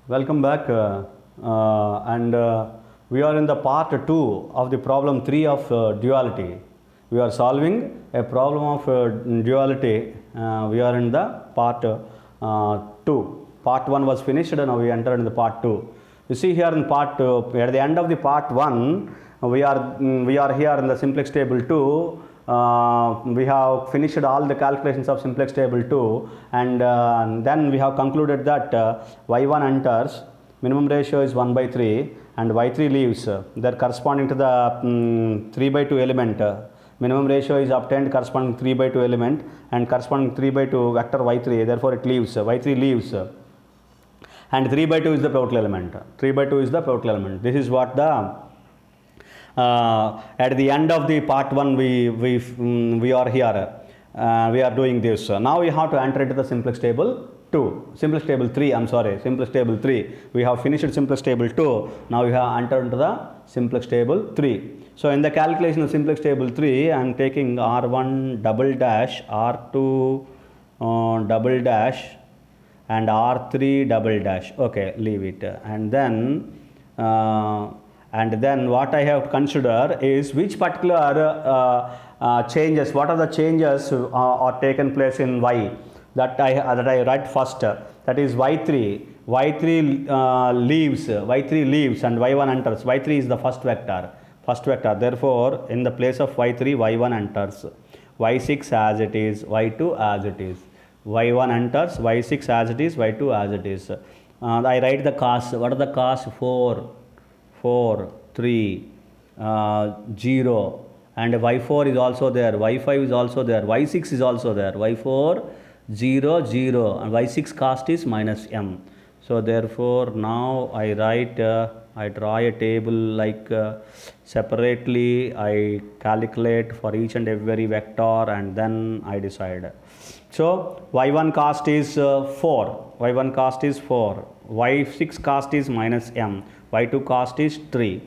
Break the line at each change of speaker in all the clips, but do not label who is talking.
Welcome back, and we are in the part 2 of the problem 3 of duality. We are solving a problem of duality. We are in the part 2. Part 1 was finished and now we entered in the part 2. You see here in part 2, at the end of the part 1, we are here in the simplex table 2. We have finished all the calculations of simplex table 2, and then we have concluded that y1 enters, minimum ratio is 1 by 3 and y3 leaves. They are corresponding to the 3 by 2 element. Minimum ratio is obtained corresponding 3 by 2 element and corresponding 3 by 2 vector y3, therefore it leaves, y3 leaves, and 3 by 2 is the pivotal element. 3 by 2 is the pivotal element. This is what the at the end of the part 1 we are here, we are doing this. Now we have to enter into the simplex table 2, simplex table 3, I'm sorry, simplex table 3. We have finished simplex table 2, now we have entered into the simplex table 3. So in the calculation of simplex table 3, I am taking R1 double dash, R2 double dash and R3 double dash. Okay, leave it. And then what I have to consider is which particular changes, what are the changes are taken place in y that I write first, that is y3 leaves and y1 enters. Y3 is the first vector, therefore in the place of y3 y1 enters, y6 as it is, y2 as it is, y1 enters, y6 as it is, y2 as it is. I write the cos. What are the cos? 4, 3, 0, and y4 is also there, y5 is also there, y6 is also there, y4 0, 0, and y6 cost is minus m. So therefore now I write, I draw a table like separately I calculate for each and every vector and then I decide. So y1 cost is 4, y1 cost is 4, y6 cost is minus m, y2 cost is 3.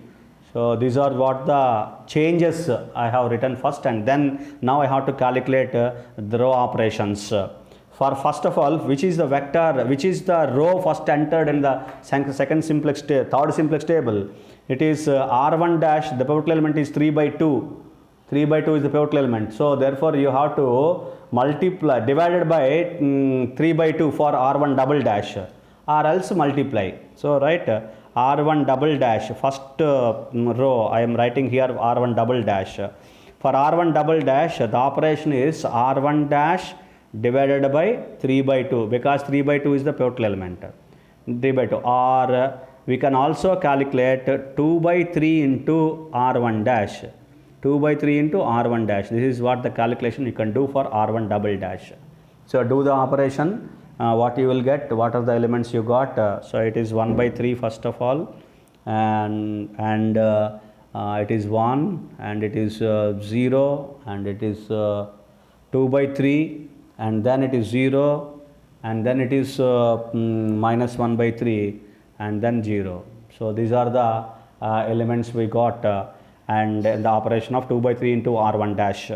So these are what the changes I have written first, and then now I have to calculate the row operations. For first of all, which is the vector, which is the row first entered in the third simplex table? It is R1 dash, the pivotal element is 3 by 2. 3 by 2 is the pivotal element. So therefore you have to multiply, divided by 3 by 2 for R1 double dash, or else multiply. So right, R1 double dash, first row I am writing here R1 double dash. For R1 double dash, the operation is R1 dash divided by 3 by 2, because 3 by 2 is the pivotal element, 3 by 2, or we can also calculate 2 by 3 into R1 dash, 2 by 3 into R1 dash. This is what the calculation you can do for R1 double dash. So do the operation, what you will get, what are the elements you got. So it is 1 by 3 first of all, and it is 1, and it is 0, and it is 2 by 3, and then it is 0, and then it is minus 1 by 3, and then 0. So these are the elements we got, and the operation of 2 by 3 into R1 dash.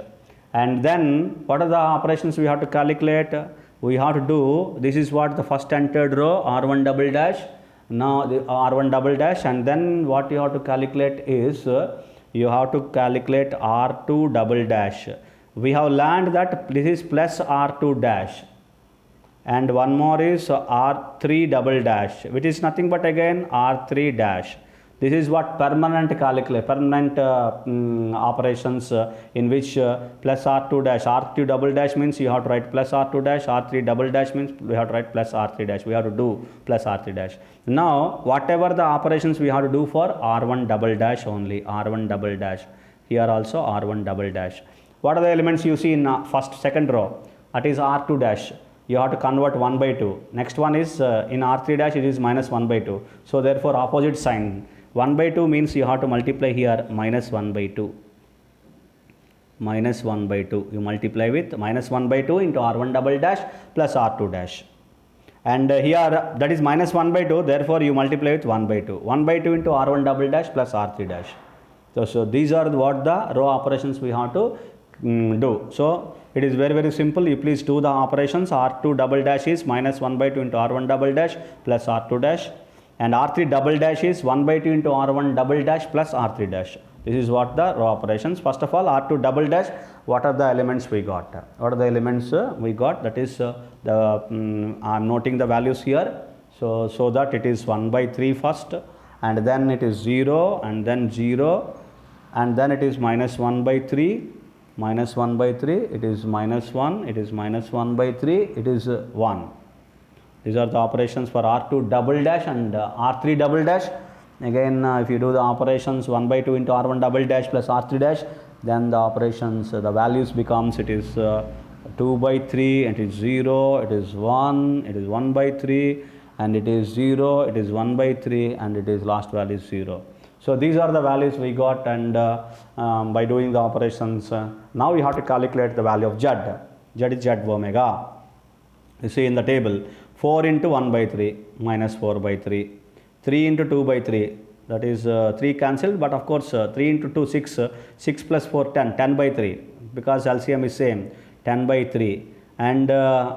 And then what are the operations we have to calculate? We have to do, this is what the first entered row, R1 double dash. Now the R1 double dash, and then what you have to calculate is, you have to calculate R2 double dash. We have learned that this is plus R2 dash, and one more is R3 double dash, which is nothing but again R3 dash. This is what permanent operations in which plus R2 dash, R2 double dash means you have to write plus R2 dash, R3 double dash means we have to write plus R3 dash. We have to do plus R3 dash. Now whatever the operations we have to do for R1 double dash only, R1 double dash, here also R1 double dash. What are the elements you see in second row? That is R2 dash. You have to convert 1 by 2. Next one is in R3 dash, it is minus 1 by 2. So therefore opposite sign. 1 by 2 means you have to multiply here minus 1 by 2. Minus 1 by 2. You multiply with minus 1 by 2 into R1 double dash plus R2 dash. And here that is minus 1 by 2. Therefore you multiply with 1 by 2. 1 by 2 into R1 double dash plus R3 dash. So these are what the row operations we have to do. So it is very simple. You please do the operations. R2 double dash is minus 1 by 2 into R1 double dash plus R2 dash. and R3 double dash is 1 by 2 into R1 double dash plus R3 dash. This is what the row operations. First of all, R2 double dash, what are the elements we got? What are the elements we got? That is I'm noting the values here. So that it is 1 by 3 first, and then it is 0, and then 0, and then it is minus 1 by 3, minus 1 by 3, it is minus 1, it is minus 1 by 3, it is 1. These are the operations for R2 double dash and R3 double dash. Again, if you do the operations 1 by 2 into R1 double dash plus R3 dash, then the operations, the values becomes, it is 2 by 3, it is 0, it is 1, it is 1 by 3, and it is 0, it is 1 by 3, and it is last value is 0. So these are the values we got, and by doing the operations, now we have to calculate the value of Z. Z is Z omega. You see in the table, 4 into 1 by 3 minus 4 by 3. 3 into 2 by 3, that is 3 cancelled, but of course 3 into 2 6, 6 plus 4 10, 10 by 3, because LCM is same, 10 by 3, and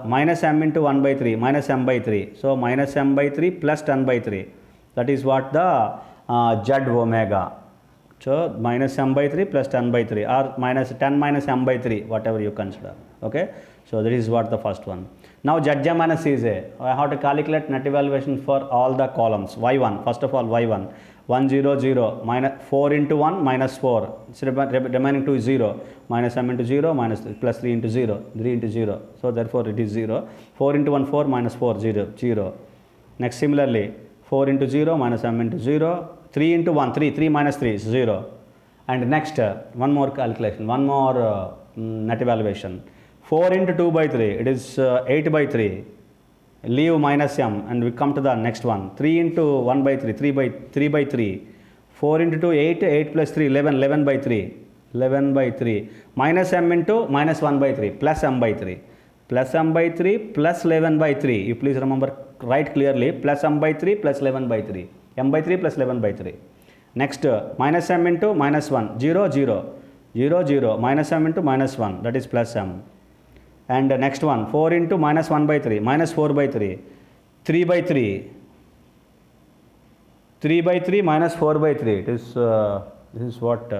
minus m into 1 by 3, minus m by 3, so minus m by 3 plus 10 by 3, that is what the Z omega. So minus m by 3 plus 10 by 3, or minus 10 minus m by 3, whatever you consider. Okay, so that is what the first one. Now Zj minus Cj, I have to calculate net evaluation for all the columns. Y1, first of all Y1, 1 0 0, minus 4 into 1 minus 4, so remaining 2 is 0, minus m into 0 minus plus 3 into 0, 3 into 0, so therefore it is 0. 4 into 1 4 minus 4 0, 0. Next similarly 4 into 0 minus m into 0, 3 into 1 3, 3 minus 3 is 0. And next one more calculation, one more net evaluation. 4 into 2 by 3, it is 8 by 3, leave minus m, and we come to the next one. 3 into 1 by 3, 3 by 3, 4 into 2 8, 8 plus 3 11, 11 by 3, 11 by 3, minus m into minus 1 by 3 plus m by 3, plus m by 3 plus 11 by 3, you please remember, write clearly, plus m by 3 plus 11 by 3, m by 3 plus 11 by 3. Next minus m into minus 1, 0 0, 0 0, minus m into minus 1, that is plus m. And next one, 4 into minus 1 by 3, minus 4 by 3, 3 by 3, 3 by 3 minus 4 by 3, it is, this is what,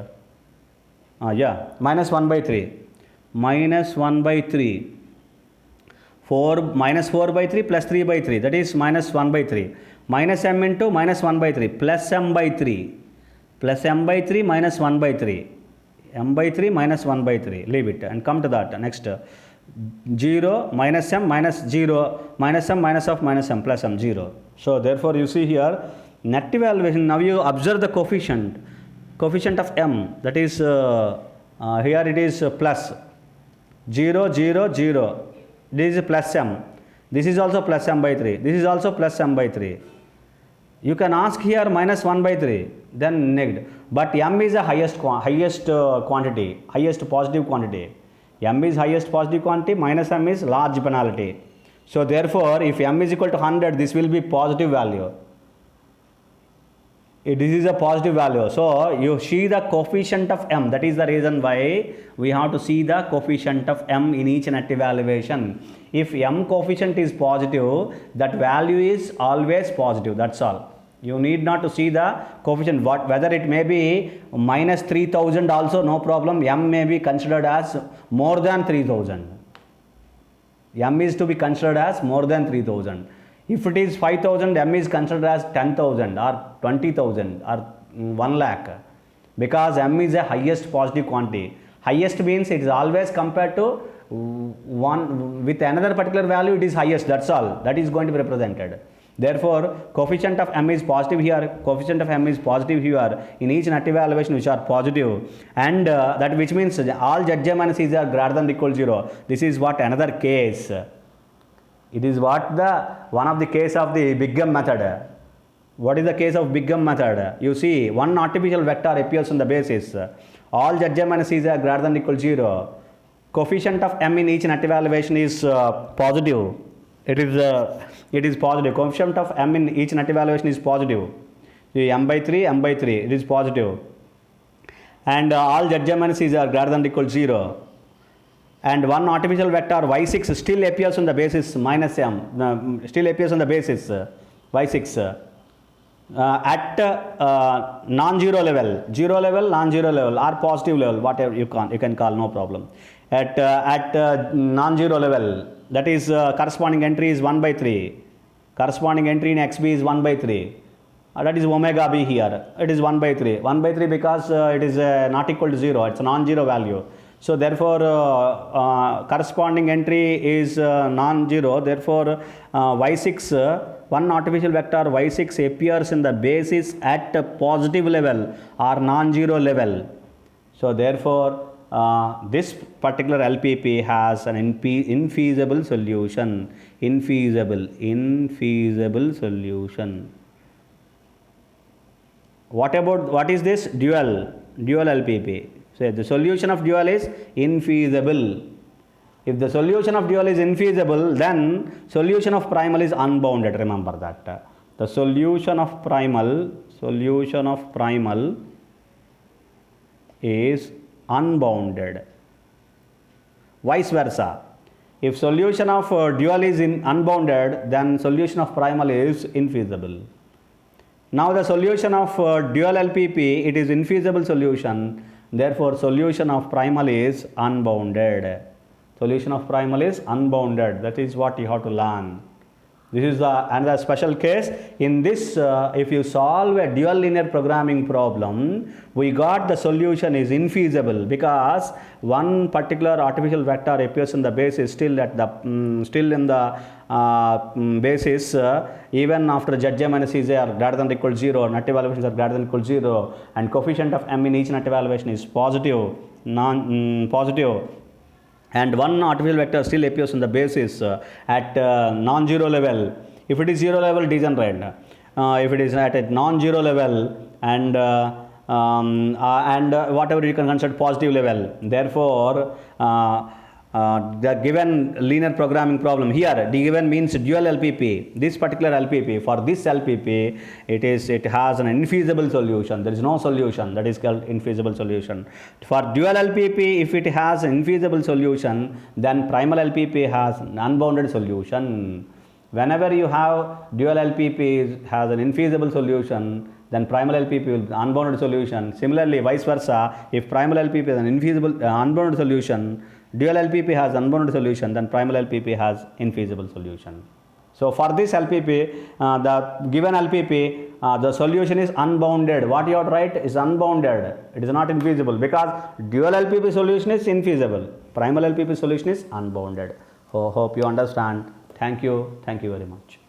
minus 1 by 3, minus 1 by 3, 4, minus 4 by 3 plus 3 by 3, that is minus 1 by 3, minus m into minus 1 by 3, plus m by 3, plus m by 3 minus 1 by 3, m by 3 minus 1 by 3, leave it and come to that. Next, 0 minus m minus 0 minus m minus of minus m plus m 0. So therefore you see here net evaluation. Now you observe the coefficient of m, that is here it is plus 0 0 0, this is plus m, this is also plus m by 3, this is also plus m by 3. You can ask here minus 1 by 3, then negative, but m is the highest quantity, highest positive quantity. M is highest positive quantity, minus m is large penalty. So therefore, if m is equal to 100, this will be positive value. This is a positive value. So you see the coefficient of m. That is the reason why we have to see the coefficient of m in each net evaluation. If m coefficient is positive, that value is always positive. That's all. You need not to see the coefficient, whether it may be minus 3000 also, no problem. M may be considered as more than 3000. M is to be considered as more than 3000. If it is 5000, M is considered as 10,000 or 20,000 or 1 lakh, because M is the highest positive quantity. Highest means it is always compared to one with another particular value, it is highest. That's all. That is going to be represented. Therefore, coefficient of m is positive here, coefficient of m is positive here in each net evaluation which are positive, and that which means all Zj minus Cj are greater than or equal to 0. This is what another case. It is what one of the case of the Big M method. What is the case of Big M method? You see, one artificial vector appears on the basis. All Zj minus Cj are greater than or equal to 0. Coefficient of m in each net evaluation is positive. It is positive. Coefficient of m in each net evaluation is positive. M by 3, it is positive. And all Zj minus Cj are greater than or equal to 0. And one artificial vector y6 still appears on the basis minus m, still appears on the basis y6. at non-zero level, zero level, non-zero level, or positive level, whatever you can call, no problem. At non-zero level, that is corresponding entry is 1 by 3. Corresponding entry in xb is 1 by 3. That is omega b here. It is 1 by 3. 1 by 3 because it is not equal to 0. It's a non-zero value. So therefore, corresponding entry is non-zero. Therefore, y6, one artificial vector y6 appears in the basis at a positive level or non-zero level. So therefore, this particular LPP has an infeasible solution. Infeasible solution. What is this? Dual LPP. So the solution of dual is infeasible. If the solution of dual is infeasible, then solution of primal is unbounded. Remember that. The solution of primal is unbounded. Vice versa. If solution of dual is unbounded, then solution of primal is infeasible. Now the solution of dual LPP, it is infeasible solution. Therefore, solution of primal is unbounded. Solution of primal is unbounded. That is what you have to learn. This is another special case. In this, if you solve a dual linear programming problem, we got the solution is infeasible because one particular artificial vector appears in the basis still in the basis even after Zj minus Cj are greater than or equal to 0, nut evaluations are greater than or equal to 0, and coefficient of m in each nut evaluation is positive, positive. And one artificial vector still appears in the basis at non-zero level. If it is zero level, degenerate. If it is at a non-zero level and whatever you can consider positive level. Therefore, the given linear programming problem here, the given means dual LPP. This particular LPP, for this LPP, it has an infeasible solution. There is no solution, that is called infeasible solution. For dual LPP, if it has an infeasible solution, then primal LPP has an unbounded solution. Whenever you have dual LPP has an infeasible solution, then primal LPP will be unbounded solution. Similarly, vice versa, if primal LPP is an infeasible unbounded solution, dual LPP has unbounded solution, then primal LPP has infeasible solution. So for this LPP, the given LPP, the solution is unbounded. What you have to write is unbounded. It is not infeasible because dual LPP solution is infeasible. Primal LPP solution is unbounded. Hope you understand. Thank you very much.